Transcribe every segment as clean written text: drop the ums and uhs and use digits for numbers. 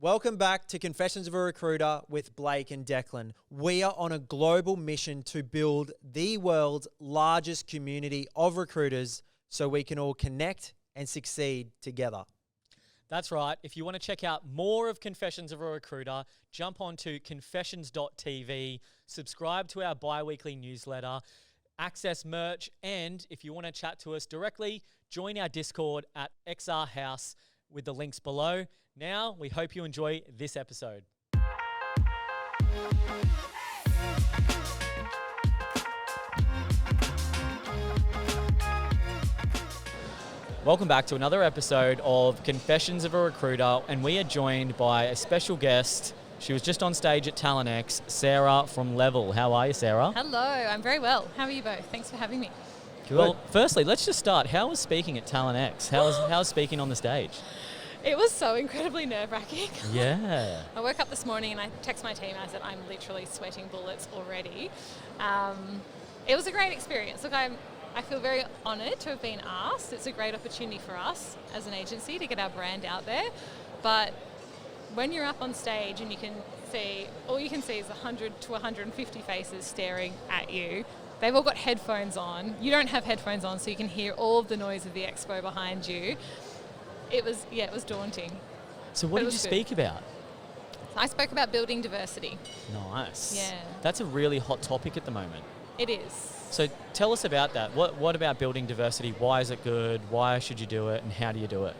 Welcome back to Confessions of a Recruiter with Blake and Declan. We are on a global mission to build the world's largest community of recruiters so we can all connect and succeed together. That's right. If you want to check out more of Confessions of a Recruiter, jump onto confessions.tv, subscribe to our bi-weekly newsletter, access merch, and if you want to chat to us directly, join our Discord at XR House with the links below. Now, we hope you enjoy this episode. Welcome back to another episode of Confessions of a Recruiter, and we are joined by a special guest. She was just on stage at Talent X, Sarah from Levyl. How are you, Sarah? Hello, I'm very well. How are you both? Thanks for having me. Good. Well, firstly, let's just start. How was speaking at Talent X? How was speaking on the stage? It was so incredibly nerve-wracking. Yeah. I woke up this morning and I texted my team and I said, I'm literally sweating bullets already. It was a great experience. Look, I feel very honoured to have been asked. It's a great opportunity for us as an agency to get our brand out there. But when you're up on stage and all you can see is 100 to 150 faces staring at you. They've all got headphones on. You don't have headphones on, so you can hear all of the noise of the expo behind you. It was daunting. So what did you speak about? I spoke about building diversity. Nice. Yeah. That's a really hot topic at the moment. It is. So tell us about that. What about building diversity? Why is it good? Why should you do it? And how do you do it?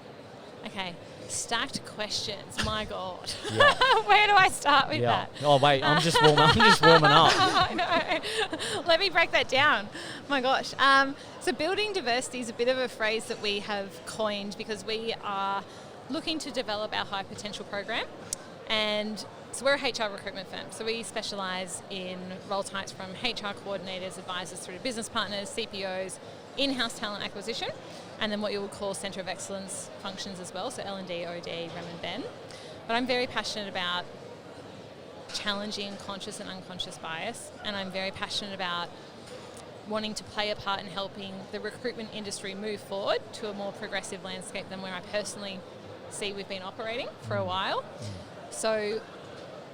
Okay. Stacked questions. My God. Yeah. Where do I start with that? Oh wait, I'm just warming up. I know. Let me break that down. My gosh. So building diversity is a bit of a phrase that we have coined because we are looking to develop our high potential program. And so we're a HR recruitment firm. So we specialise in role types from HR coordinators, advisors through to business partners, CPOs, in-house talent acquisition, and then what you would call Centre of Excellence functions as well, so L&D, OD, Rem and Ben. But I'm very passionate about challenging conscious and unconscious bias, and I'm very passionate about wanting to play a part in helping the recruitment industry move forward to a more progressive landscape than where I personally see we've been operating for a while. So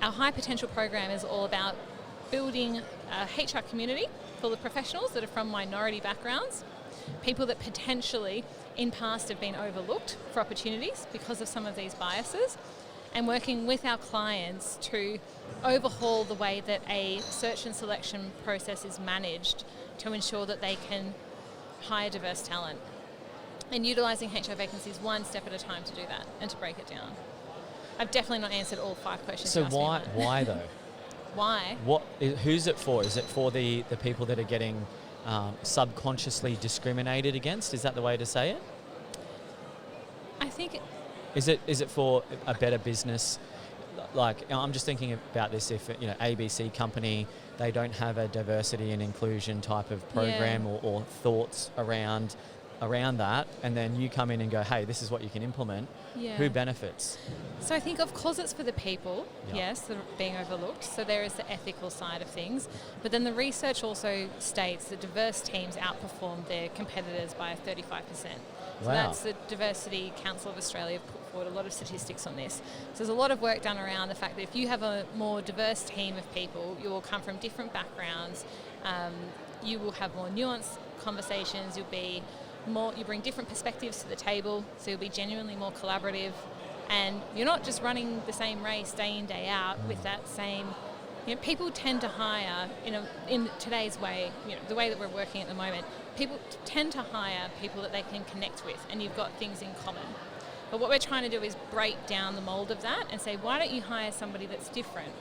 our high potential program is all about building a HR community full of professionals that are from minority backgrounds, people that potentially in past have been overlooked for opportunities because of some of these biases, and working with our clients to overhaul the way that a search and selection process is managed to ensure that they can hire diverse talent, and utilising HR vacancies one step at a time to do that and to break it down. I've definitely not answered all 5 questions. So why though? Why? Who's it for? Is it for the people that are getting subconsciously discriminated against? Is that the way to say it? I think... Is it for a better business? Like, I'm just thinking about this, if, ABC company, they don't have a diversity and inclusion type of program or thoughts around that, and then you come in and go, hey, this is what you can implement. Who benefits? So I think, of course, it's for the people, yes, that are being overlooked. So there is the ethical side of things. But then the research also states that diverse teams outperform their competitors by 35%. So that's the Diversity Council of Australia put forward a lot of statistics on this. So there's a lot of work done around the fact that if you have a more diverse team of people, you will come from different backgrounds, you will have more nuanced conversations, you bring different perspectives to the table, so you'll be genuinely more collaborative, and you're not just running the same race day in, day out with that same... people tend to hire, in today's way, the way that we're working at the moment, people tend to hire people that they can connect with, and you've got things in common. But what we're trying to do is break down the mould of that and say, why don't you hire somebody that's different?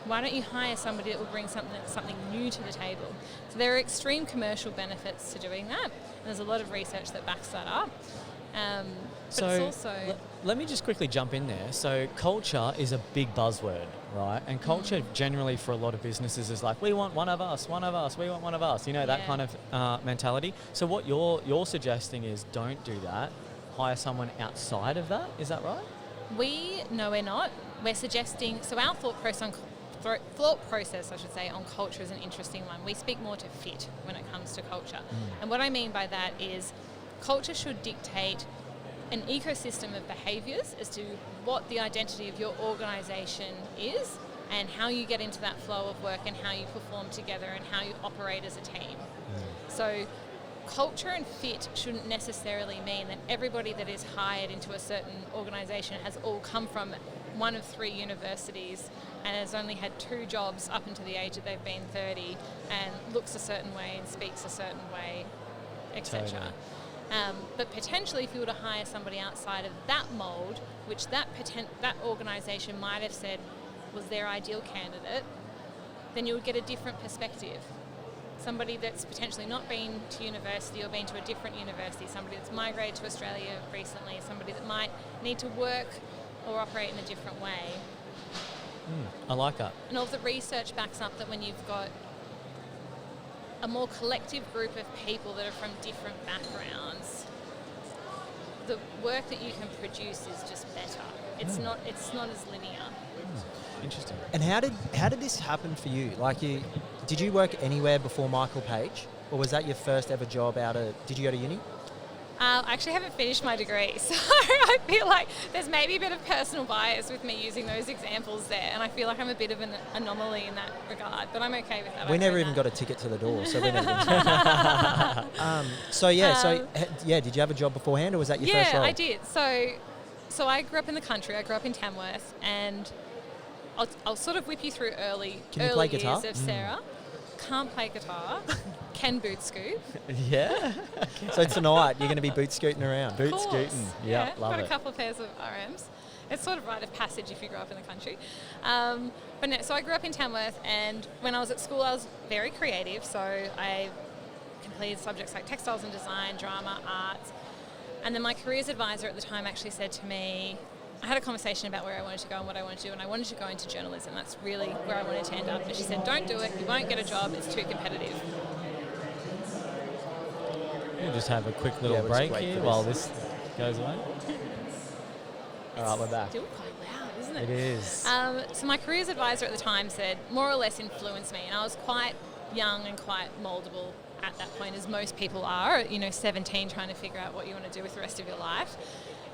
Why don't you hire somebody that will bring something new to the table? So there are extreme commercial benefits to doing that. And there's a lot of research that backs that up. But it's also... Let me just quickly jump in there. So culture is a big buzzword, right? And culture generally for a lot of businesses is like, we want one of us, we want one of us, that kind of mentality. So what you're suggesting is don't do that. Hire someone outside of that. Is that right? No, we're not. We're suggesting... So our thought process on culture is an interesting one. We speak more to fit when it comes to culture. And what I mean by that is culture should dictate an ecosystem of behaviours as to what the identity of your organisation is and how you get into that flow of work and how you perform together and how you operate as a team. So culture and fit shouldn't necessarily mean that everybody that is hired into a certain organisation has all come from one of 3 universities and has only had 2 jobs up until the age that they've been 30 and looks a certain way and speaks a certain way, etc. Totally. But potentially if you were to hire somebody outside of that mould, which that organisation might have said was their ideal candidate, then you would get a different perspective. Somebody that's potentially not been to university or been to a different university, somebody that's migrated to Australia recently, somebody that might need to work or operate in a different way. I like that. And all of the research backs up that when you've got a more collective group of people that are from different backgrounds, the work that you can produce is just better. It's not as linear. Interesting. And how did this happen for you? Like, did you work anywhere before Michael Page, or was that your first ever job out of? Did you go to uni? I actually haven't finished my degree, so I feel like there's maybe a bit of personal bias with me using those examples there, and I feel like I'm a bit of an anomaly in that regard, but I'm okay with that. We never even got a ticket to the door, so we never. Did you have a job beforehand, or was that your first role? Yeah, I did. So I grew up in the country. I grew up in Tamworth, and I'll sort of whip you through early play guitar? years of Sarah. Can't play guitar. Can boot scoot. Yeah. So tonight you're going to be boot scooting around. Boot scooting. Yeah, love got it. a couple of pairs of RMs. It's sort of rite of passage if you grow up in the country. So I grew up in Tamworth, and when I was at school I was very creative, so I completed subjects like textiles and design, drama, arts, and then my careers advisor at the time actually said to me, I had a conversation about where I wanted to go and what I wanted to do, and I wanted to go into journalism. That's really where I wanted to end up. And she said, don't do it, you won't get a job, it's too competitive. We'll just have a quick little break here while this goes away. All right, we're back. Still quite loud, isn't it? It is. So my careers advisor at the time said, more or less influenced me, and I was quite young and quite mouldable at that point, as most people are, 17, trying to figure out what you want to do with the rest of your life.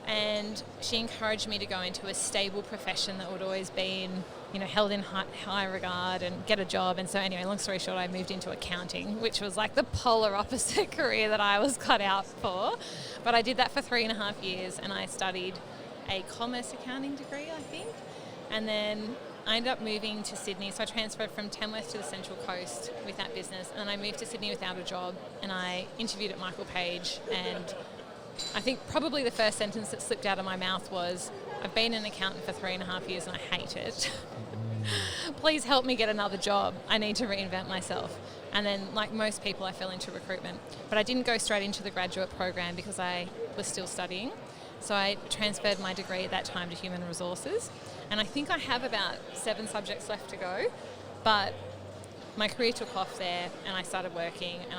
And she encouraged me to go into a stable profession that would always be held in high regard and get a job. And so anyway, long story short, I moved into accounting, which was like the polar opposite career that I was cut out for. But I did that for 3.5 years, and I studied a commerce accounting degree, I think. And then I ended up moving to Sydney. So I transferred from Tamworth to the Central Coast with that business. And I moved to Sydney without a job, and I interviewed at Michael Page, and I think probably the first sentence that slipped out of my mouth was, I've been an accountant for 3.5 years and I hate it. Please help me get another job. I need to reinvent myself. And then, like most people, I fell into recruitment. But I didn't go straight into the graduate program because I was still studying. So I transferred my degree at that time to human resources. And I think I have about 7 subjects left to go. But my career took off there, and I started working, and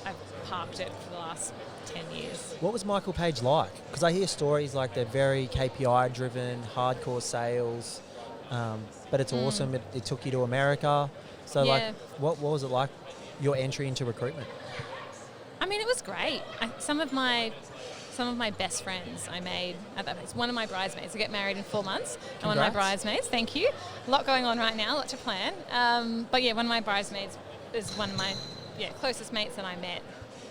I've parked it for the last 10 years. What was Michael Page like? Because I hear stories like they're very KPI driven, hardcore sales, but it's awesome. It took you to America. So what was it like, your entry into recruitment? I mean, it was great. Some of my best friends I made at that place. One of my bridesmaids, I get married in 4 months. And one of my bridesmaids, thank you. A lot going on right now, a lot to plan. But yeah, one of my bridesmaids is one of my closest mates that I met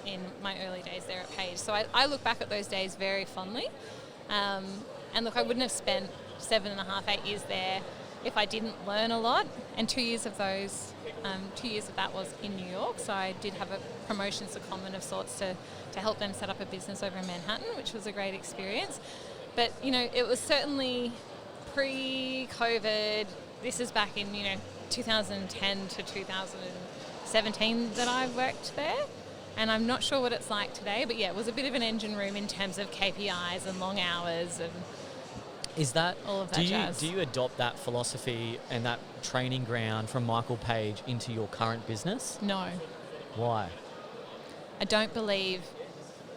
in my early days there at Page. So I look back at those days very fondly. And look, I wouldn't have spent 7.5, 8 years there if I didn't learn a lot. And 2 years of those, 2 years of that was in New York. So I did have a promotion secondment of sorts to help them set up a business over in Manhattan, which was a great experience. But, it was certainly pre-COVID. This is back in, 2010 to 2017 that I worked there. And I'm not sure what it's like today, but it was a bit of an engine room in terms of KPIs and long hours and is that all of that jazz. Do you adopt that philosophy and that training ground from Michael Page into your current business? No. Why? I don't believe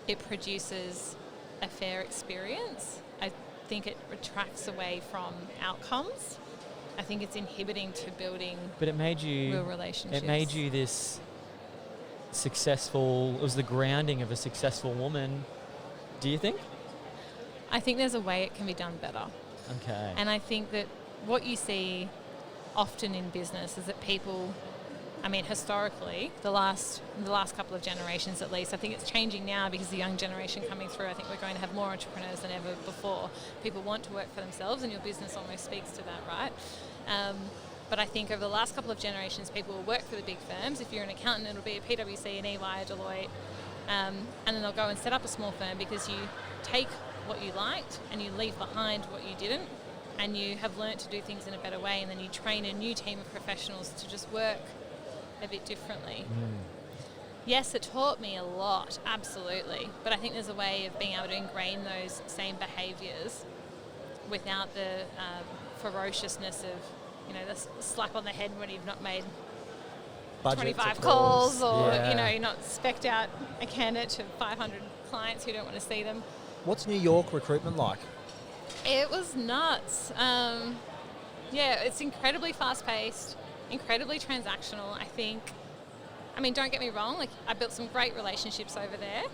it produces a fair experience. I think it retracts away from outcomes. I think it's inhibiting to building real relationships. It made you this successful, it was the grounding of a successful woman, do you think? I think there's a way it can be done better. Okay. And I think that what you see often in business is that people, I mean, historically, the last couple of generations at least, I think it's changing now because the young generation coming through, I think we're going to have more entrepreneurs than ever before. People want to work for themselves, and your business almost speaks to that, right? But I think over the last couple of generations, people will work for the big firms. If you're an accountant, it'll be a PwC, an EY, a Deloitte, and then they'll go and set up a small firm because you take what you liked and you leave behind what you didn't, and you have learnt to do things in a better way, and then you train a new team of professionals to just work a bit differently. Yes, it taught me a lot, absolutely, but I think there's a way of being able to ingrain those same behaviours without the ferociousness of, the slap on the head when you've not made Budgets, 25 of calls, or Yeah. you're not spec'd out a candidate to 500 clients who don't want to see them. What's New York recruitment like? It was nuts. It's incredibly fast-paced, incredibly transactional. I mean, don't get me wrong, like, I built some great relationships over there.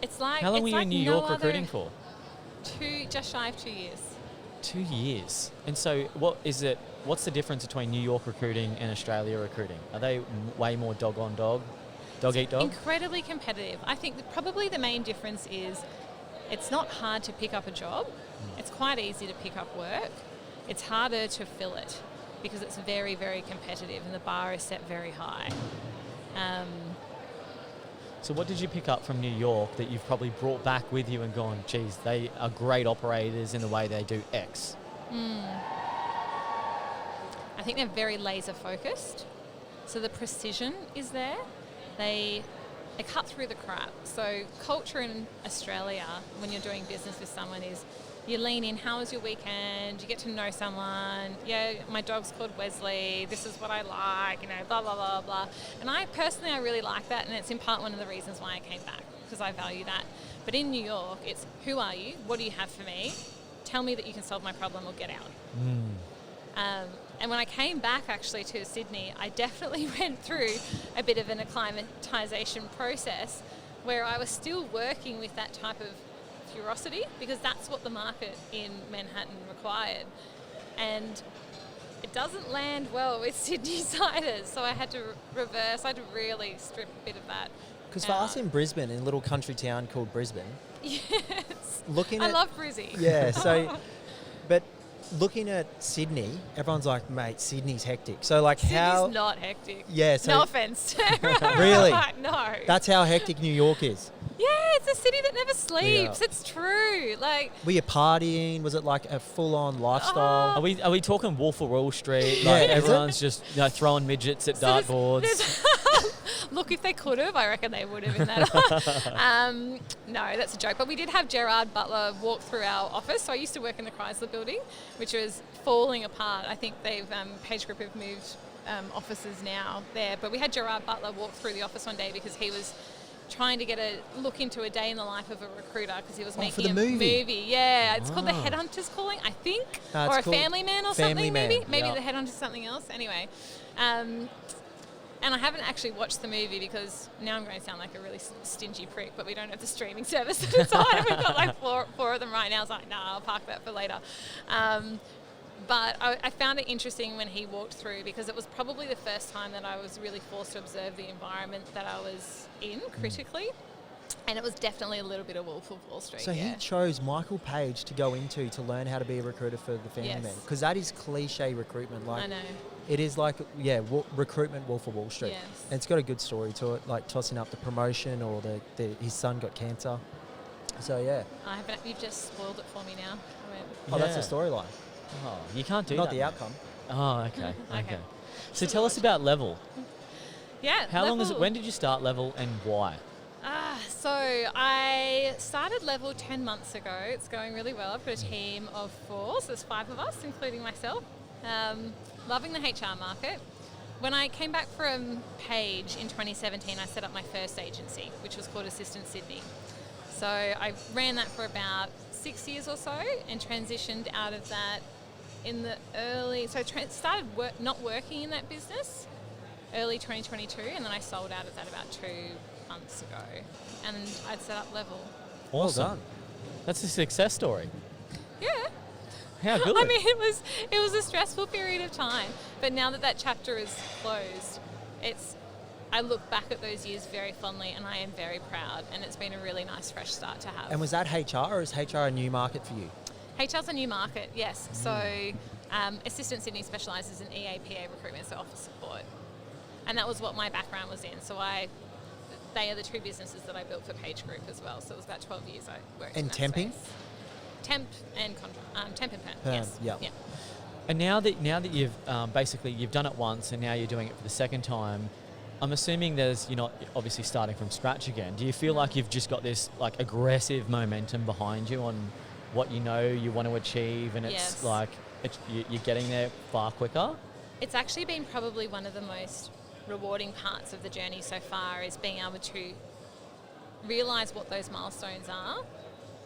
It's like, How long were you in New York no recruiting for? Just shy of 2 years. 2 years. And so what's the difference between New York recruiting and Australia recruiting? Are they way more dog on dog? Dog eat dog? Incredibly competitive. I think that probably the main difference is it's not hard to pick up a job. It's quite easy to pick up work. It's harder to fill it because it's very, very competitive and the bar is set very high. So what did you pick up from New York that you've probably brought back with you and gone, geez, they are great operators in the way they do X? I think they're very laser focused. So the precision is there. They cut through the crap. So culture in Australia, when you're doing business with someone, is you lean in, how was your weekend? You get to know someone. Yeah, my dog's called Wesley. This is what I like, blah, blah, blah, blah. And I really like that, and it's in part one of the reasons why I came back, because I value that. But in New York, it's who are you? What do you have for me? Tell me that you can solve my problem or get out. And when I came back actually to Sydney, I definitely went through a bit of an acclimatisation process where I was still working with that type of ferocity because that's what the market in Manhattan required. And it doesn't land well with Sydney-siders, so I had to reverse. I had to really strip a bit of that. Because for us in Brisbane, in a little country town called Brisbane, yes, I love Brizzy. Yeah, so, but looking at Sydney, everyone's like, mate, Sydney's hectic. So like Sydney's not hectic. Yeah. So no offence. Really? No. That's how hectic New York is. Yeah, it's a city that never sleeps. Yeah. It's true. Like, were you partying? Was it like a full-on lifestyle? Are we talking Wolf of Wall Street? Yeah, Like is everyone's just throwing midgets at dartboards. Look, if they could have, I reckon they would have in that. No, that's a joke. But we did have Gerard Butler walk through our office. So I used to work in the Chrysler building, which was falling apart. I think they've, Page Group have moved offices now there. But we had Gerard Butler walk through the office one day because he was trying to get a look into a day in the life of a recruiter because he was making for the movie. Yeah, it's called The Headhunters Calling, I think, No, or it's a called Family Man or Family something, Man, maybe yeah. The Headhunters something else. Anyway, and I haven't actually watched the movie because now I'm going to sound like a really stingy prick, but we don't have the streaming service at the time. We've got like four of them right now. I was like, nah, I'll park that for later. But I found it interesting when he walked through because it was probably the first time that I was really forced to observe the environment that I was in critically. And it was definitely a little bit of Wolf of Wall Street. So he chose Michael Page to go into to learn how to be a recruiter for the Family Yes. Man. Because that is cliche recruitment. Like, I know. it is like, recruitment Wolf of Wall Street. Yes. And it's got a good story to it, like tossing up the promotion or his son got cancer. So, yeah. I haven't. You've just spoiled it for me now. Oh, that's Yeah. the storyline. Oh, you can't do Not that. the outcome. Oh, okay. Okay. Okay. So tell us about Levyl. Yeah. How long is it? Levyl. When did you start Levyl and why? So I started Levyl 10 months ago. It's going really well. I've got a team of 4, so there's 5 of us, including myself. Loving the HR market. When I came back from Page in 2017, I set up my first agency, which was called Assistant Sydney. So I ran that for about 6 years or so and transitioned out of that in the early... So I started not working in that business early 2022, and then I sold out of that about 2 months ago, and I'd set up Levyl. Awesome. Well done. That's a success story. Yeah. How good. I mean, it was a stressful period of time, but now that chapter is closed, I look back at those years very fondly, and I am very proud, and it's been a really nice fresh start to have. And was that HR, or is HR a new market for you? HR's a new market, yes. So Assistant Sydney specialises in EAPA recruitment, so office support. And that was what my background was in. So they are the two businesses that I built for Page Group as well. So it was about 12 years I worked in that temping? space. Temp and contract, temp and perm, Perm, yes. yep. Yeah. And now that you've basically you've done it once and now you're doing it for the second time, I'm assuming you're not obviously starting from scratch again. Do you feel like you've just got this like aggressive momentum behind you on what you know you want to achieve, and it's like you're getting there far quicker? It's actually been probably one of the most rewarding parts of the journey so far, is being able to realise what those milestones are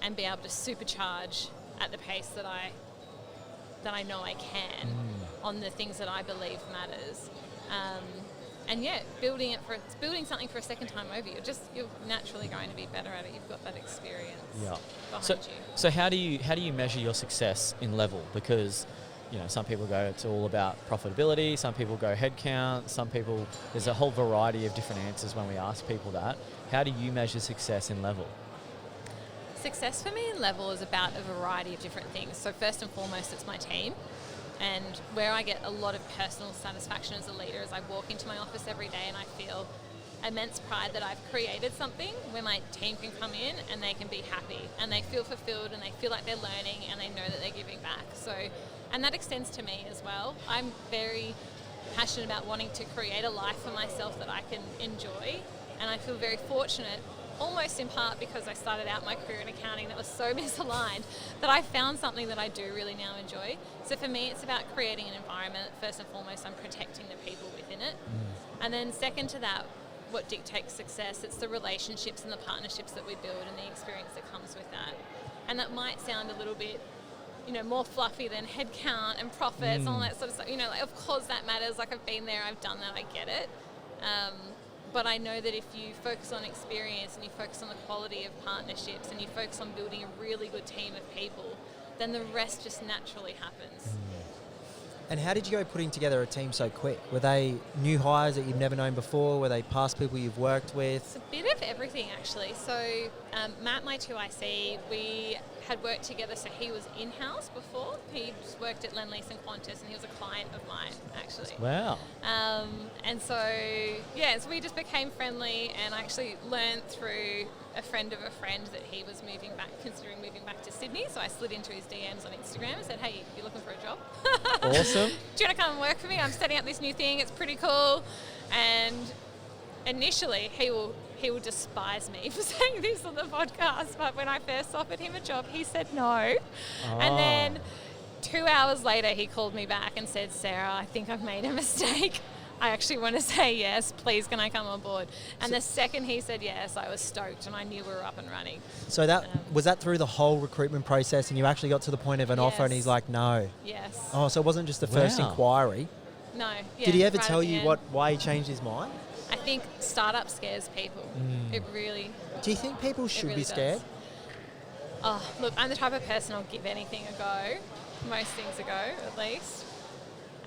and be able to supercharge at the pace that I know I can on the things that I believe matters. And yeah, building something for a second time over, you're naturally going to be better at it. You've got that experience behind you. So how do you measure your success in Levyl? Because some people go it's all about profitability, some people go headcount, there's a whole variety of different answers when we ask people that. How do you measure success in Levyl? Success for me in Levyl is about a variety of different things. So first and foremost, it's my team. And where I get a lot of personal satisfaction as a leader is I walk into my office every day and I feel immense pride that I've created something where my team can come in and they can be happy and they feel fulfilled and they feel like they're learning and they know that they're giving back. So, and that extends to me as well. I'm very passionate about wanting to create a life for myself that I can enjoy, and I feel very fortunate, almost in part because I started out my career in accounting that was so misaligned, that I found something that I do really now enjoy. So for me, it's about creating an environment. First and foremost, I'm protecting the people within it. And then second to that, what dictates success, it's the relationships and the partnerships that we build and the experience that comes with that. And that might sound a little bit, more fluffy than headcount and profits and all that sort of stuff. Like, of course that matters. Like, I've been there, I've done that, I get it. But I know that if you focus on experience and you focus on the quality of partnerships and you focus on building a really good team of people, then the rest just naturally happens. And how did you go putting together a team so quick? Were they new hires that you've never known before? Were they past people you've worked with? It's a bit of everything, actually. So Matt, my 2IC, we had worked together, so he was in-house before. He worked at Lendlease and Qantas, and he was a client of mine, actually. Wow. And so we just became friendly, and I actually learned through a friend of a friend that he was considering moving back to Sydney. So I slid into his DMs on Instagram and said, hey, you looking for a job? Awesome. Do you want to come and work for me? I'm setting up this new thing. It's pretty cool. And initially, he will despise me for saying this on the podcast. But when I first offered him a job, he said no. Oh. And then 2 hours later, he called me back and said, Sarah, I think I've made a mistake. I actually want to say yes, please can I come on board? And the second he said yes, I was stoked and I knew we were up and running. So was that through the whole recruitment process and you actually got to the point of an offer and he's like, no? Yes. Oh, so it wasn't just the first inquiry? No. Yeah, did he ever tell you why he changed his mind? I think startup scares people. It really Do you think people should be scared? Oh, look, I'm the type of person I'll give anything a go. Most things a go, at least.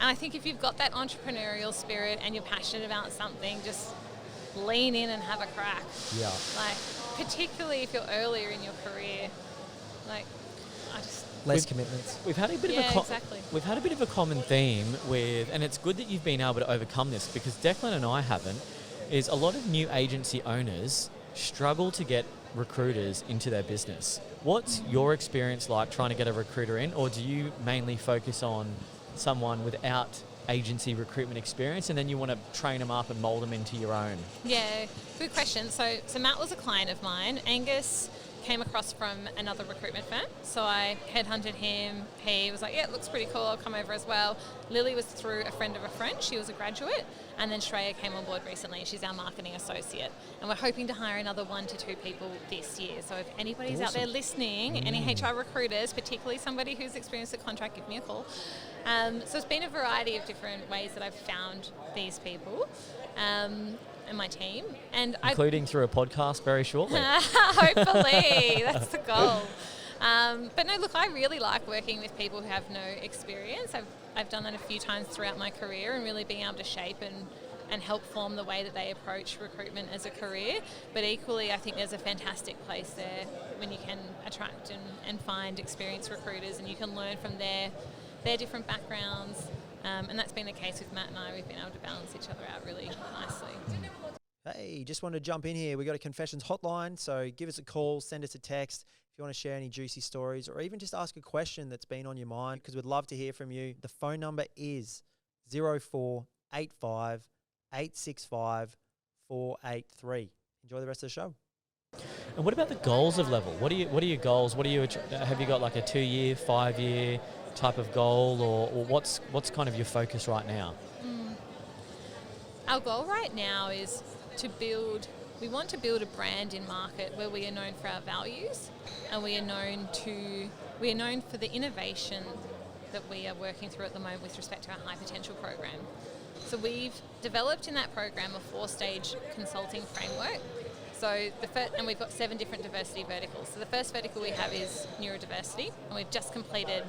And I think if you've got that entrepreneurial spirit and you're passionate about something, just lean in and have a crack. Yeah. Like, particularly if you're earlier in your career, less commitments. We've had a bit We've had a bit of a common theme and it's good that you've been able to overcome this, because Declan and I haven't. Is a lot of new agency owners struggle to get recruiters into their business. What's your experience like trying to get a recruiter in, or do you mainly focus on someone without agency recruitment experience and then you want to train them up and mould them into your own? Yeah, good question. So Matt was a client of mine. Angus came across from another recruitment firm, so I headhunted him. He was like, yeah, it looks pretty cool, I'll come over as well. Lily was through a friend of a friend, she was a graduate, and then Shreya came on board recently. She's our marketing associate, and we're hoping to hire another 1 to 2 people this year. So if anybody's out there listening, any HR recruiters, particularly somebody who's experienced a contract, give me a call. So it's been a variety of different ways that I've found these people. And and my team. And including through a podcast very shortly. Hopefully, that's the goal. But no, look, I really like working with people who have no experience. I've done that a few times throughout my career, and really being able to shape and help form the way that they approach recruitment as a career. But equally, I think there's a fantastic place there when you can attract and find experienced recruiters, and you can learn from their different backgrounds. And that's been the case with Matt and I. We've been able to balance each other out really nicely. Hey, just wanted to jump in here. We got a confessions hotline, so give us a call, send us a text if you want to share any juicy stories, or even just ask a question that's been on your mind, because we'd love to hear from you. The phone number is 0485 865 483. Enjoy the rest of the show. And what about the goals of Levyl? What are your goals? Have you got like a 2-year, 5-year type of goal, or what's kind of your focus right now? Our goal right now is we want to build a brand in market where we are known for our values, and we are known for the innovation that we are working through at the moment with respect to our high potential program. So we've developed in that program a 4-stage consulting framework. And we've got 7 different diversity verticals. So the first vertical we have is neurodiversity, and we've just completed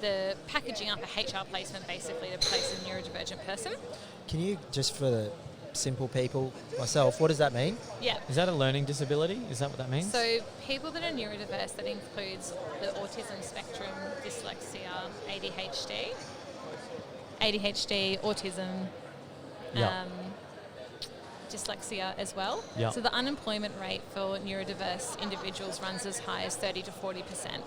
the packaging up a HR placement basically to place a neurodivergent person. Can you, just for the simple people, myself, what does that mean? Yeah. Is that a learning disability? Is that what that means? So people that are neurodiverse, that includes the autism spectrum, dyslexia, ADHD, autism, dyslexia as well. Yep. So the unemployment rate for neurodiverse individuals runs as high as 30 to 40%,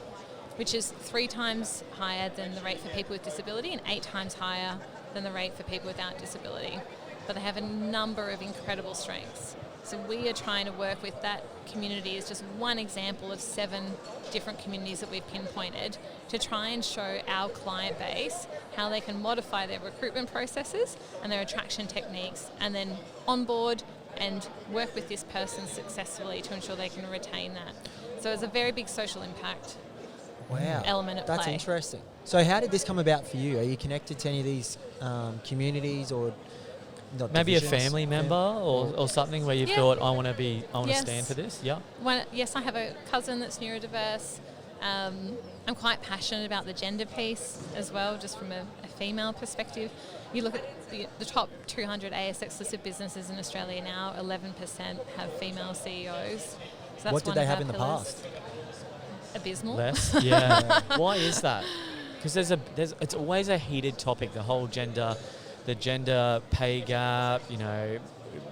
which is 3 times higher than the rate for people with disability and 8 times higher than the rate for people without disability. But they have a number of incredible strengths. So we are trying to work with that community as just one example of 7 different communities that we've pinpointed to try and show our client base how they can modify their recruitment processes and their attraction techniques, and then onboard and work with this person successfully to ensure they can retain that. So it's a very big social impact element at play. That's interesting. So how did this come about for you? Are you connected to any of these communities, or maybe divisions? A family member or something where you thought, I want to stand for this? Yeah. Yes, I have a cousin that's neurodiverse. I'm quite passionate about the gender piece as well, just from a female perspective. You look at the top 200 ASX-listed businesses in Australia now, 11% have female CEOs. So that's what did they have in the past? Abysmal. Less? Yeah. Why is that? Because it's always a heated topic, the gender pay gap,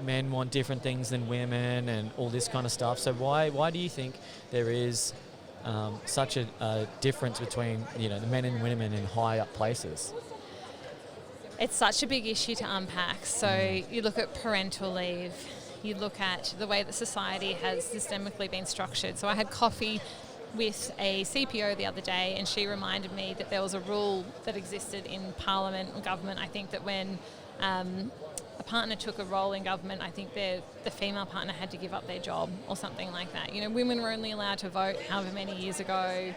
men want different things than women and all this kind of stuff. So why do you think there is such a difference between the men and women in high up places? It's such a big issue to unpack. So you look at parental leave, you look at the way that society has systemically been structured. So I had coffee with a CPO the other day, and she reminded me that there was a rule that existed in Parliament and government. I think that when a partner took a role in government, I think the female partner had to give up their job or something like that. Women were only allowed to vote however many years ago.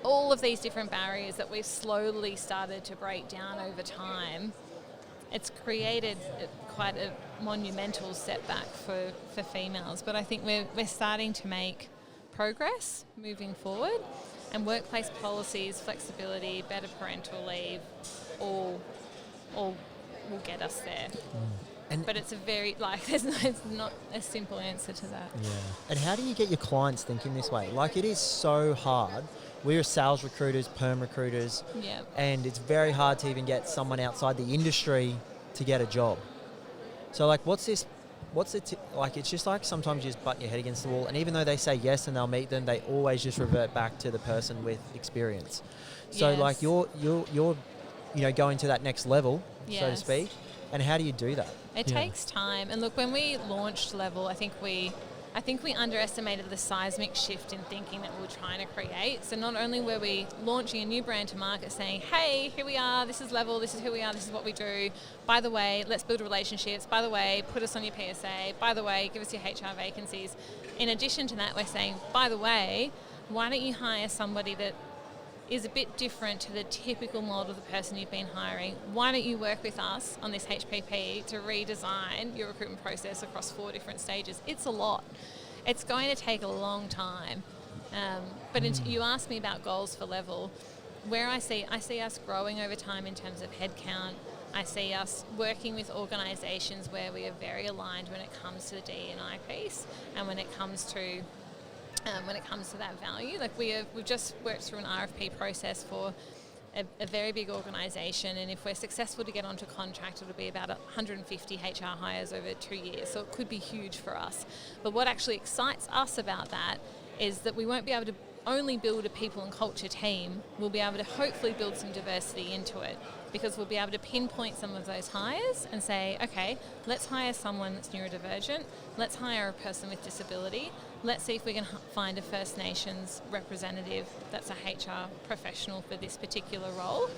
All of these different barriers that we've slowly started to break down over time, it's created quite a monumental setback for females. But I think we're starting to make progress moving forward, and workplace policies, flexibility, better parental leave, all will get us there. But it's there's not a simple answer to that. Yeah. And how do you get your clients thinking this way? It is so hard. We're sales recruiters, perm recruiters, and it's very hard to even get someone outside the industry to get a job. So it's just sometimes you just butt your head against the wall, and even though they say yes and they'll meet them, they always just revert back to the person with experience. So you're going to that next level, so to speak. And how do you do that? It takes time. And look, when we launched Levyl, I think we underestimated the seismic shift in thinking that we were trying to create. So not only were we launching a new brand to market saying, hey, here we are, this is Levyl, this is who we are, this is what we do. By the way, let's build relationships. By the way, put us on your PSA. By the way, give us your HR vacancies. In addition to that, we're saying, by the way, why don't you hire somebody that is a bit different to the typical model of the person you've been hiring. Why don't you work with us on this HPP to redesign your recruitment process across 4 different stages? It's a lot. It's going to take a long time. But you asked me about goals for Levyl. Where I see us growing over time in terms of headcount. I see us working with organisations where we are very aligned when it comes to the D&I piece and when it comes to that value. Like we've just worked through an RFP process for a very big organisation, and if we're successful to get onto contract, it'll be about 150 HR hires over 2 years, so it could be huge for us. But what actually excites us about that is that we won't be able to only build a people and culture team. We'll be able to hopefully build some diversity into it, because we'll be able to pinpoint some of those hires and say, okay, let's hire someone that's neurodivergent, let's hire a person with disability, let's see if we can find a First Nations representative that's a HR professional for this particular role,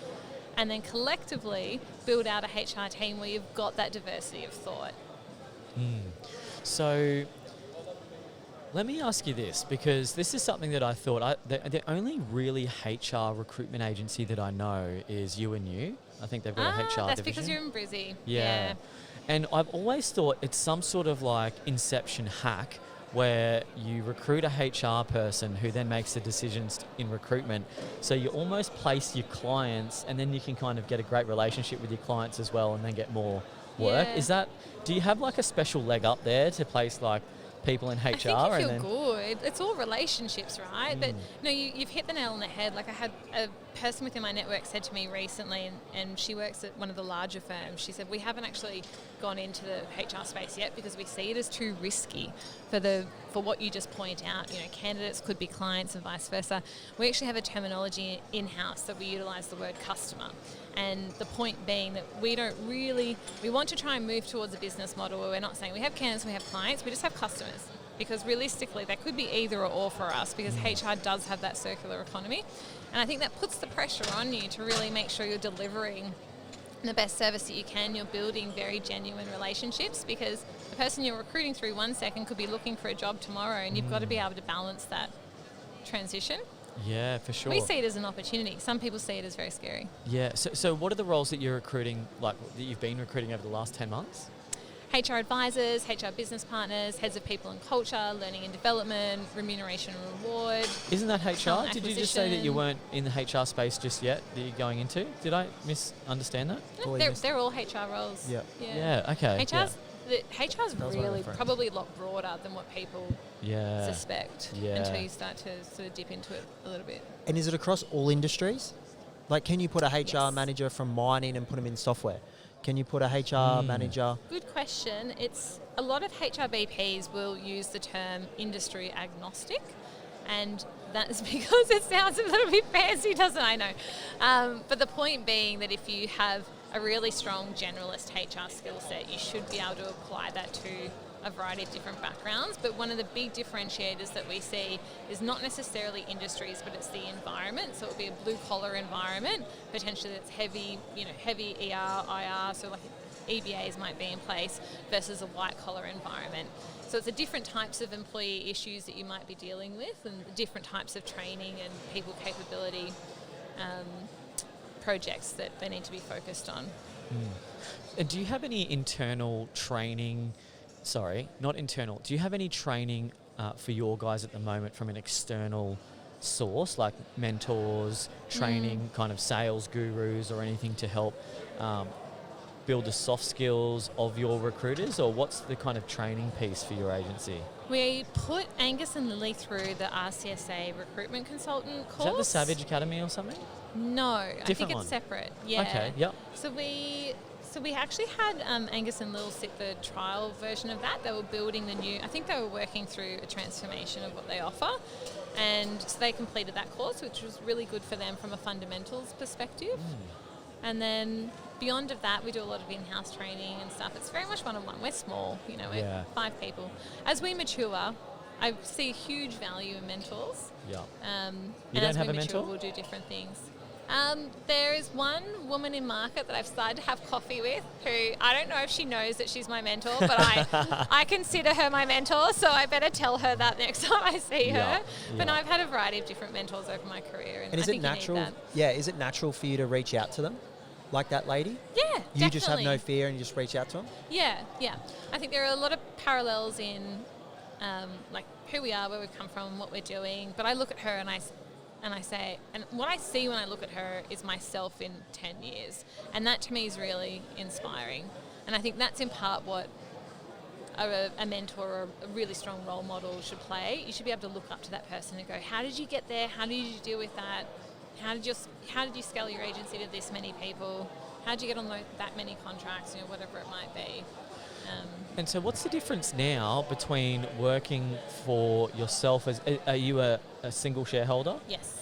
and then collectively build out a HR team where you've got that diversity of thought. So let me ask you this, because this is something that I thought, the only really HR recruitment agency that I know is You and You. I think they've got a HR division. That's because you're in Brizzy. Yeah. And I've always thought it's some sort of like inception hack where you recruit a HR person who then makes the decisions in recruitment. So you almost place your clients, and then you can kind of get a great relationship with your clients as well, and then get more work. Yeah. Do you have like a special leg up there to place like people in HR? I think you feel good. It's all relationships, right? But you've hit the nail on the head. Like I had a person within my network said to me recently, and she works at one of the larger firms. She said, we haven't actually gone into the HR space yet because we see it as too risky for what you just point out. You know, candidates could be clients and vice versa. We actually have a terminology in-house that we utilize the word customer. And the point being that we want to try and move towards a business model where we're not saying we have candidates, we have clients, we just have customers. Because realistically, that could be either or for us, because HR does have that circular economy. And I think that puts the pressure on you to really make sure you're delivering the best service that you can. You're building very genuine relationships, because the person you're recruiting through one second could be looking for a job tomorrow, and you've got to be able to balance that transition. Yeah, for sure. We see it as an opportunity. Some people see it as very scary. Yeah. So what are the roles that you're recruiting, like that you've been recruiting over the last 10 months? HR advisors, HR business partners, heads of people and culture, learning and development, remuneration and reward. Isn't that HR? Did you just say that you weren't in the HR space just yet that you're going into? Did I misunderstand that? No, they're all HR roles. Yeah, okay. HR's really probably a lot broader than what people suspect until you start to sort of dip into it a little bit. And is it across all industries? Like, can you put a HR manager from mining and put them in software? Can you put a HR manager? Good question. It's a lot of HRBPs will use the term industry agnostic, and that's because it sounds a little bit fancy, doesn't it? I know. But the point being that if you have a really strong generalist HR skill set, you should be able to apply that to a variety of different backgrounds. But one of the big differentiators that we see is not necessarily industries, but it's the environment. So it would be a blue collar environment, potentially that's heavy ER, IR, so like EBAs might be in place, versus a white collar environment. So it's the different types of employee issues that you might be dealing with, and the different types of training and people capability projects that they need to be focused on. And do you have any internal training? Sorry, not internal. Do you have any training for your guys at the moment from an external source, like mentors, training, kind of sales gurus, or anything to help build the soft skills of your recruiters? Or what's the kind of training piece for your agency? We put Angus and Lily through the RCSA recruitment consultant course. Is that the Savage Academy or something? No, I think one. it's separate. Yeah. Okay, yep. So we actually had Angus and Lil sit the trial version of that. They were building the new, I think they were working through a transformation of what they offer. And so they completed that course, which was really good for them from a fundamentals perspective. And then beyond of that, we do a lot of in-house training and stuff. It's very much one-on-one. We're small, we're 5 people. As we mature, I see a huge value in mentors. Yeah. And you don't as have we a mature, mentor? we'll do different things. There is one woman in market that I've started to have coffee with who I don't know if she knows that she's my mentor, but I consider her my mentor, so I better tell her that next time I see her. But no, I've had a variety of different mentors over my career, and is I it think natural? you need that. Yeah, is it natural for you to reach out to them, like that lady? Yeah, You definitely. just have no fear and you just reach out to them? Yeah. I think there are a lot of parallels in like who we are, where we've come from, what we're doing. But I look at her and I say, and what I see when I look at her is myself in 10 years. And that to me is really inspiring. And I think that's in part what a mentor or a really strong role model should play. You should be able to look up to that person and go, how did you get there? How did you deal with that? How did you scale your agency to this many people? How did you get on that many contracts? Whatever it might be. And so what's the difference now between working for yourself are you a single shareholder? Yes.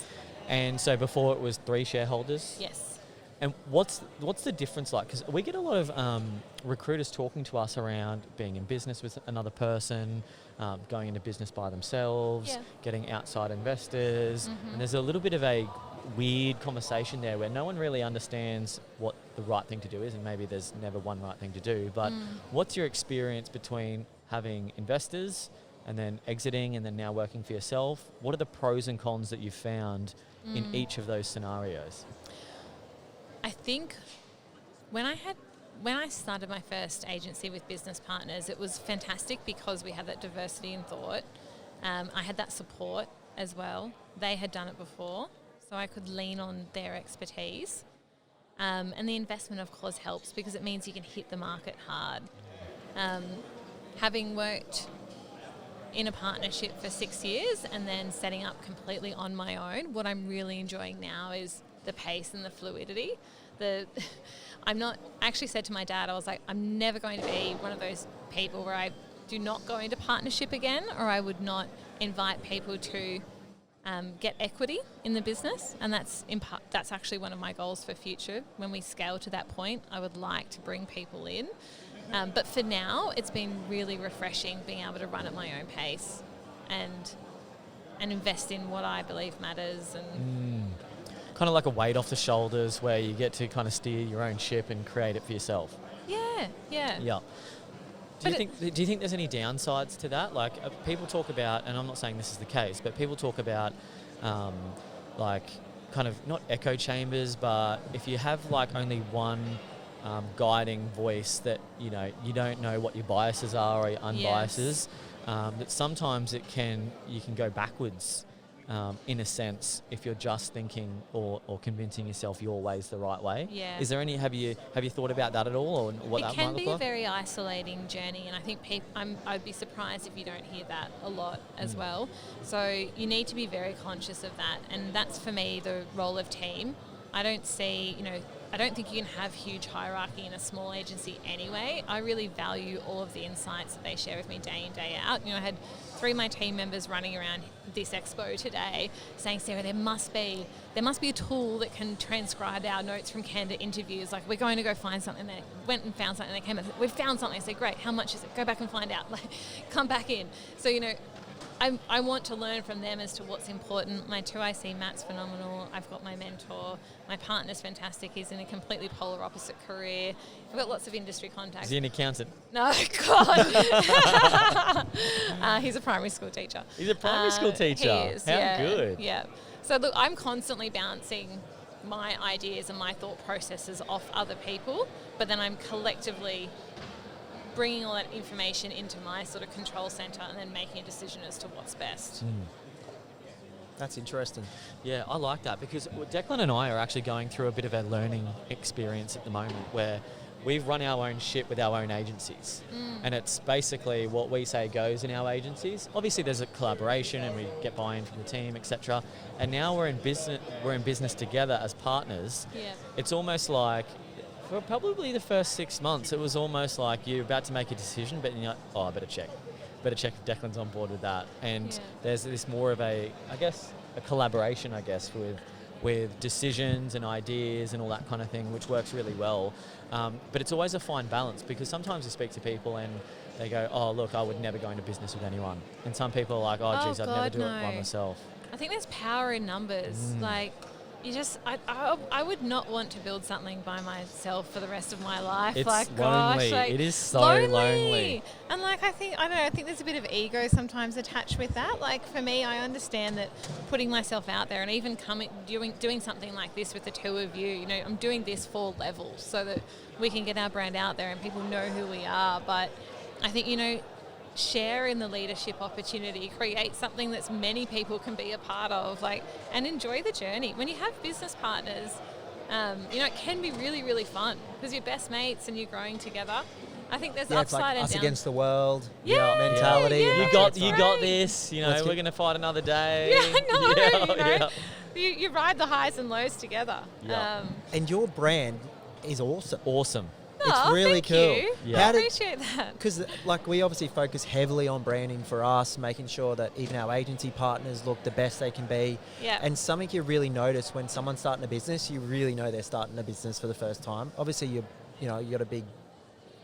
And so before it was 3 shareholders? Yes. And what's the difference like? Because we get a lot of recruiters talking to us around being in business with another person, going into business by themselves, getting outside investors. And there's a little bit of a weird conversation there where no one really understands what the right thing to do is, and maybe there's never one right thing to do. But what's your experience between having investors and then exiting and then now working for yourself? What are the pros and cons that you've found in each of those scenarios? I think when I started my first agency with business partners, it was fantastic because we had that diversity in thought. I had that support as well. They had done it before, so I could lean on their expertise. And the investment, of course, helps because it means you can hit the market hard. Having worked in a partnership for 6 years and then setting up completely on my own, what I'm really enjoying now is the pace and the fluidity. I actually said to my dad, I was like, I'm never going to be one of those people where I do not go into partnership again, or I would not invite people to get equity in the business. And that's actually one of my goals for future. When we scale to that point, I would like to bring people in. But for now, it's been really refreshing being able to run at my own pace and invest in what I believe matters. And Kind of like a weight off the shoulders where you get to kind of steer your own ship and create it for yourself. Yeah. Do you think there's any downsides to that? Like people talk about, and I'm not saying this is the case, but people talk about like kind of not echo chambers, but if you have like only one guiding voice that you don't know what your biases are or your unbiases, that sometimes you can go backwards in a sense if you're just thinking or convincing yourself your way's the right way. Yeah. Is there any? Have you thought about that at all, or what that might look like? It can be a very isolating journey, and I think I'd be surprised if you don't hear that a lot as well. So you need to be very conscious of that, and that's for me the role of team. I don't think you can have huge hierarchy in a small agency anyway. I really value all of the insights that they share with me day in, day out. I had 3 of my team members running around this expo today saying, Sarah, there must be a tool that can transcribe our notes from candidate interviews. Like, we're going to go find something. They went and found something. They came and said, we've found something. I said, great, how much is it? Go back and find out. Like, come back in. So, I want to learn from them as to what's important. My 2IC, Matt's phenomenal. I've got my mentor. My partner's fantastic. He's in a completely polar opposite career. I've got lots of industry contacts. Is he an accountant? No, God. He's a primary school teacher. He's a primary school teacher? He is, How good. Yeah. So look, I'm constantly bouncing my ideas and my thought processes off other people, but then I'm collectively bringing all that information into my sort of control centre and then making a decision as to what's best. That's interesting. Yeah, I like that because Declan and I are actually going through a bit of a learning experience at the moment where we've run our own ship with our own agencies. And it's basically what we say goes in our agencies. Obviously there's a collaboration and we get buy-in from the team, etc. And now we're in business together as partners. Yeah. It's almost like for probably the first 6 months, it was almost like you're about to make a decision, but you're like, I better check if Declan's on board with that. And there's this more of a collaboration, with decisions and ideas and all that kind of thing, which works really well. But it's always a fine balance because sometimes you speak to people and they go, oh, look, I would never go into business with anyone. And some people are like, oh, geez, I'd never do it by myself. I think there's power in numbers. Like, I would not want to build something by myself for the rest of my life. It's like, lonely. gosh, like, It is so lonely. And like, I think there's a bit of ego sometimes attached with that. Like for me, I understand that putting myself out there and even doing something like this with the two of you, you know, I'm doing this for Levyl so that we can get our brand out there and people know who we are. But I think, you know, share in the leadership opportunity, create something that many people can be a part of, like, and enjoy the journey. When you have business partners, you know, it can be really, really fun because you're best mates and you're growing together. I think there's upside like and us down. against the world Yeah, mentality. yeah. You got this. You know, we're going to fight another day. Yeah, I know. Yeah, you know, you ride the highs and lows together. Yeah. And your brand is awesome. It's really thank cool. You. Yeah. I appreciate that. Because, like, we obviously focus heavily on branding for us, making sure that even our agency partners look the best they can be. Yeah. And something you really notice when someone's starting a business, you really know they're starting a business for the first time. Obviously, you got a big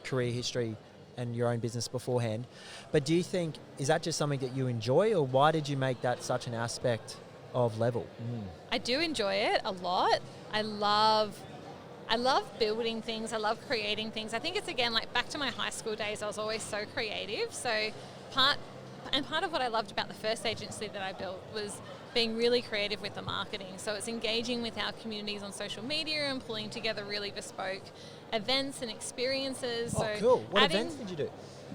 career history and your own business beforehand. But do you think, is that just something that you enjoy, or why did you make that such an aspect of Levyl? I do enjoy it a lot. I love building things. I love creating things. I think it's, again, like back to my high school days, I was always so creative. So part of what I loved about the first agency that I built was being really creative with the marketing. So it's engaging with our communities on social media and pulling together really bespoke events and experiences. Oh, so cool. What events did you do?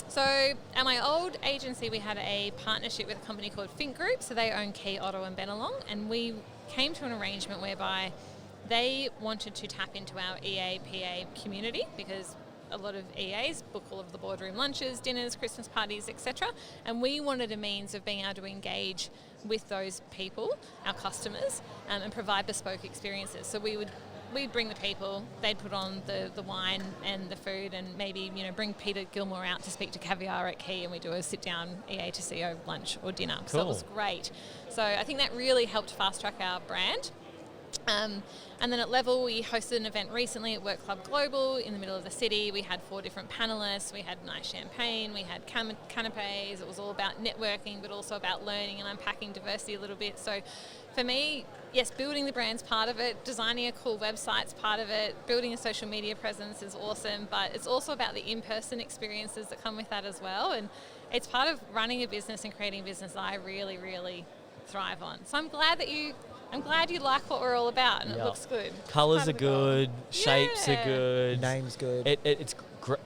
So at my old agency, we had a partnership with a company called Think Group. So they own Key, Otto and Bennelong. And we came to an arrangement whereby they wanted to tap into our EA/PA community because a lot of EAs book all of the boardroom lunches, dinners, Christmas parties, etc. And we wanted a means of being able to engage with those people, our customers, and provide bespoke experiences. So we'd bring the people, they'd put on the wine and the food, and maybe, you know, bring Peter Gilmore out to speak to Caviar at Key, and we do a sit-down EA to CO lunch or dinner. Cool. So it was great. So I think that really helped fast-track our brand. And then at Levyl, we hosted an event recently at Work Club Global in the middle of the city. We had 4 different panellists. We had nice champagne. We had canapes. It was all about networking, but also about learning and unpacking diversity a little bit. So for me, yes, building the brand's part of it. Designing a cool website's part of it. Building a social media presence is awesome. But it's also about the in-person experiences that come with that as well. And it's part of running a business and creating a business that I really, really thrive on. So I'm glad you like what we're all about, and it looks good. Colours are good, shapes are good, name's good. It's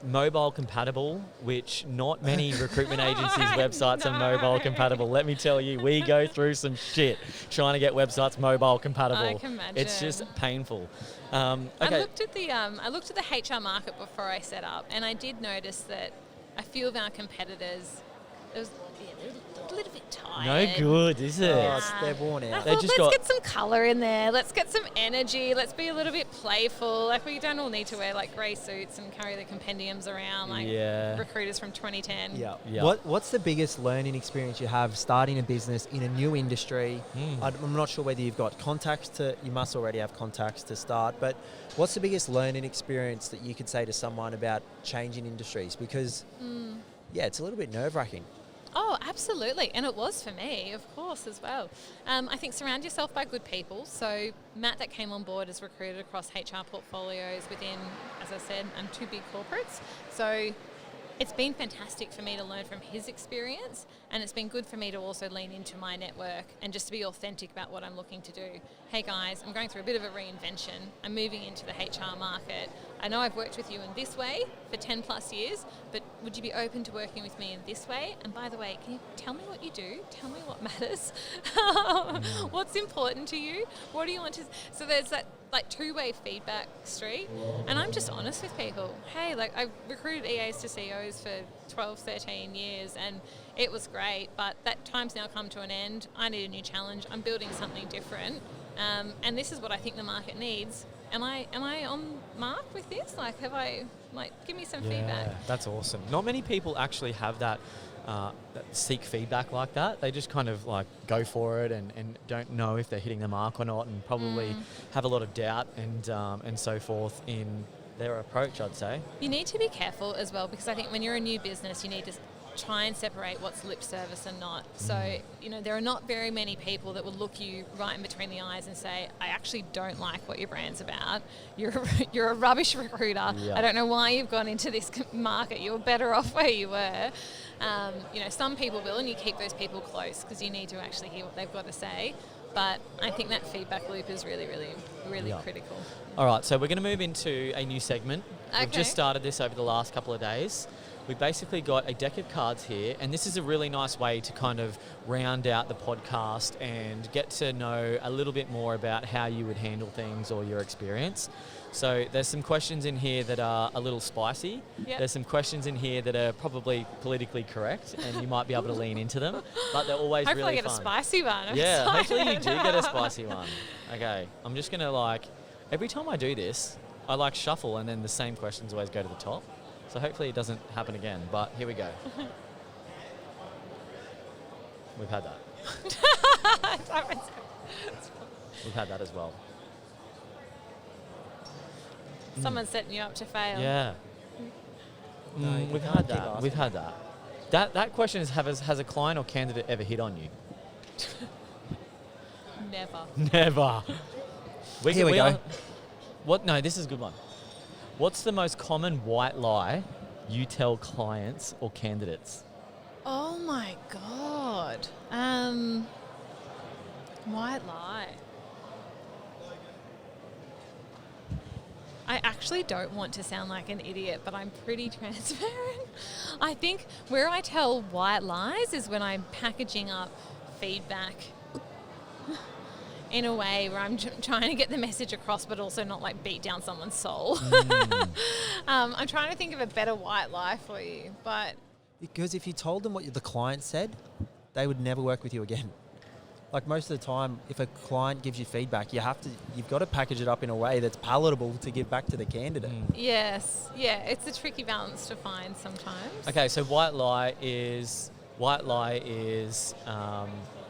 mobile compatible, which not many recruitment agencies' websites are mobile compatible. Let me tell you, we go through some shit trying to get websites mobile compatible. I can imagine. It's just painful. I looked at the HR market before I set up, and I did notice that a few of our competitors, they're a little bit tired. No good, is it? They're worn out. Let's get some colour in there. Let's get some energy. Let's be a little bit playful. Like, we don't all need to wear like grey suits and carry the compendiums around like recruiters from 2010. Yeah. What's the biggest learning experience you have starting a business in a new industry? I'm not sure whether you've got you must already have contacts to start, but what's the biggest learning experience that you could say to someone about changing industries? Because, it's a little bit nerve-wracking. Oh, absolutely. And it was for me, of course, as well. I think surround yourself by good people. So Matt, that came on board, is recruited across HR portfolios within, as I said, 2 big corporates. So it's been fantastic for me to learn from his experience, and it's been good for me to also lean into my network and just to be authentic about what I'm looking to do. Hey guys, I'm going through a bit of a reinvention. I'm moving into the HR market. I know I've worked with you in this way for 10 plus years, but would you be open to working with me in this way? And by the way, can you tell me what you do? Tell me what matters. What's important to you? What do you want to... So there's that like 2-way feedback street, and I'm just honest with people. Hey, like, I've recruited EAs to CEOs for 12, 13 years, and it was great, but that time's now come to an end. I need a new challenge. I'm building something different, and this is what I think the market needs. Am I on mark with this? Like, give me some feedback. That's awesome. Not many people actually have that seek feedback like that. They just kind of like go for it and don't know if they're hitting the mark or not, and probably have a lot of doubt and so forth in their approach, I'd say. You need to be careful as well, because I think when you're a new business, you need to try and separate what's lip service and not. So, you know, there are not very many people that will look you right in between the eyes and say, I actually don't like what your brand's about. You're a rubbish recruiter. Yeah. I don't know why you've gone into this market. You were better off where you were. You know, some people will, and you keep those people close because you need to actually hear what they've got to say. But I think that feedback loop is really, really, really critical. All right, so we're going to move into a new segment. Okay. We've just started this over the last couple of days. We've basically got a deck of cards here, and this is a really nice way to kind of round out the podcast and get to know a little bit more about how you would handle things or your experience. So there's some questions in here that are a little spicy. Yep. There's some questions in here that are probably politically correct, and you might be able to lean into them, but they're always Hopefully really I get fun. a spicy one. I'm Yeah, hopefully you excited. do get a spicy one. Okay, I'm just going to every time I do this, I shuffle and then the same questions always go to the top. So hopefully it doesn't happen again, but here we go. We've had that. We've had that as well. Someone's setting you up to fail. Yeah. No, you We've can't had keep that. asking. We've had that. That question is, has a client or candidate ever hit on you? Never. Never. Here we go. What? No, this is a good one. What's the most common white lie you tell clients or candidates? Oh my God. White lie. I actually don't want to sound like an idiot, but I'm pretty transparent. I think where I tell white lies is when I'm packaging up feedback in a way where I'm trying to get the message across, but also not beat down someone's soul. I'm trying to think of a better white lie for you, but Because if you told them what the client said, they would never work with you again. Like most of the time, if a client gives you feedback, you've got to package it up in a way that's palatable to give back to the candidate. yes, yeah, it's a tricky balance to find sometimes. Okay, so white lie is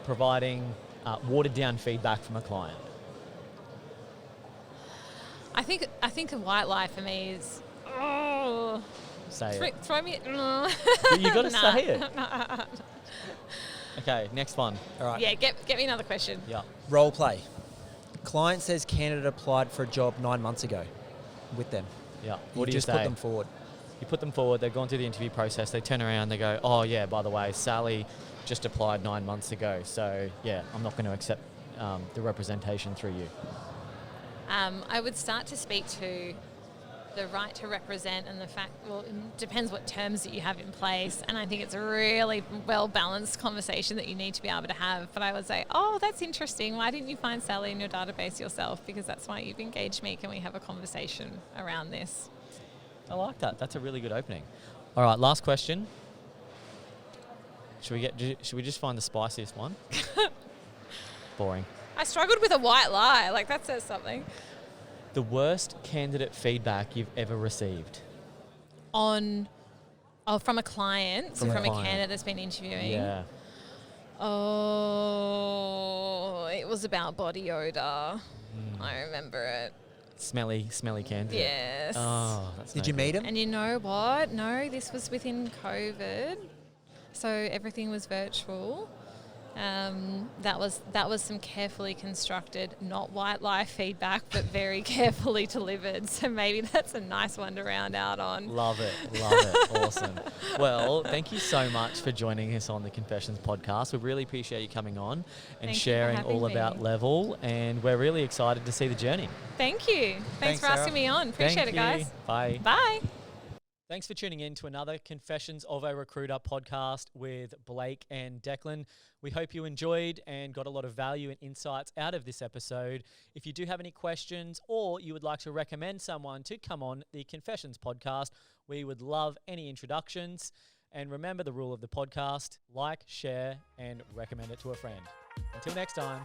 providing watered down feedback from a client. I think a white lie for me is Say it. throw me. But you got to Nah. say it. Okay, next one. All right. Yeah, get me another question. Yeah. Role play. Client says candidate applied for a job 9 months ago with them. Yeah. You What do you just say? put them forward. You put them forward, they've gone through the interview process, they turn around, they go, oh yeah, by the way, Sally just applied 9 months ago, so yeah, I'm not going to accept the representation through you. I would start to speak to the right to represent and the fact, well, it depends what terms that you have in place. And I think it's a really well-balanced conversation that you need to be able to have. But I would say, oh, that's interesting. Why didn't you find Sally in your database yourself? Because that's why you've engaged me. Can we have a conversation around this? I like that. That's a really good opening. All right, last question. Should we just find the spiciest one? Boring. I struggled with a white lie. Like, that says something. The worst candidate feedback you've ever received? From a client, From a a client. candidate that's been interviewing. Yeah. Oh, it was about body odor. I remember it. Smelly candidate. Yes. Oh, that's Did no you good. meet him? And you know what? No, this was within COVID, so everything was virtual. That was some carefully constructed, not white lie feedback, but very carefully delivered. So maybe that's a nice one to round out on. Love it. Awesome. Well, thank you so much for joining us on the Confessions podcast. We really appreciate you coming on and Thank you for sharing having all me. about Levyl, and we're really excited to see the journey. Thank you. Thanks for Sarah. asking me on. Appreciate Thank it, guys. you. Bye. Bye. Thanks for tuning in to another Confessions of a Recruiter podcast with Blake and Declan. We hope you enjoyed and got a lot of value and insights out of this episode. If you do have any questions or you would like to recommend someone to come on the Confessions podcast, we would love any introductions. And remember the rule of the podcast: like, share, and recommend it to a friend. Until next time.